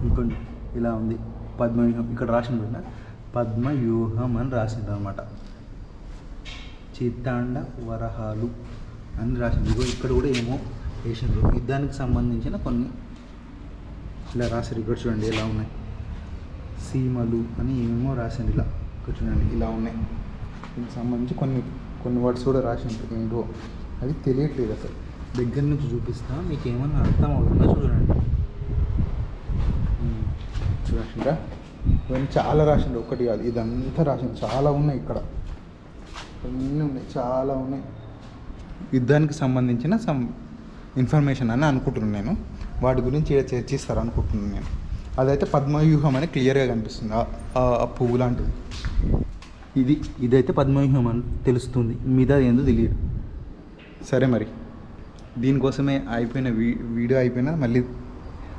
ఇంకోండి ఇలా ఉంది పద్మవ్యూహం. ఇక్కడ రాసింది పద్మవ్యూహం అని రాసింది అనమాట. చిత్తాండ వరహాలు అని రాసింది. ఇక్కడ కూడా ఏమో వేసిండ్రు. యుద్ధానికి సంబంధించిన కొన్ని ఇలా రాశారు. ఇక్కడ చూడండి ఎలా ఉన్నాయి, సీమలు అని ఏమేమో రాసింది. ఇలా ఇక్కడ చూడండి ఇలా ఉన్నాయి. దీనికి సంబంధించి కొన్ని వర్డ్స్ కూడా రాసిండ్రు. ఏంటో అది తెలియట్లేదు అసలు. దగ్గర నుంచి చూపిస్తా, మీకు ఏమన్నా అర్థం అవుతుందో చూడండి. చూడండి ఇవన్నీ చాలా రాసిండు, ఒకటి కాదు ఇదంతా రాసిండు. చాలా ఉన్నాయి ఇక్కడ, అన్నీ ఉన్నాయి, చాలా ఉన్నాయి. యుద్ధానికి సంబంధించిన ఇన్ఫర్మేషన్ అని అనుకుంటున్నాను నేను. వాటి గురించి ఇక్కడ చర్చిస్తారు అనుకుంటున్నాను నేను. అదైతే పద్మవ్యూహం అని క్లియర్గా కనిపిస్తుంది, ఆ పువ్వు లాంటిది. ఇదైతే పద్మవ్యూహం అని తెలుస్తుంది, మిగతా ఏందో తెలియదు. సరే మరి దీనికోసమే వీడియో అయిపోయినా మళ్ళీ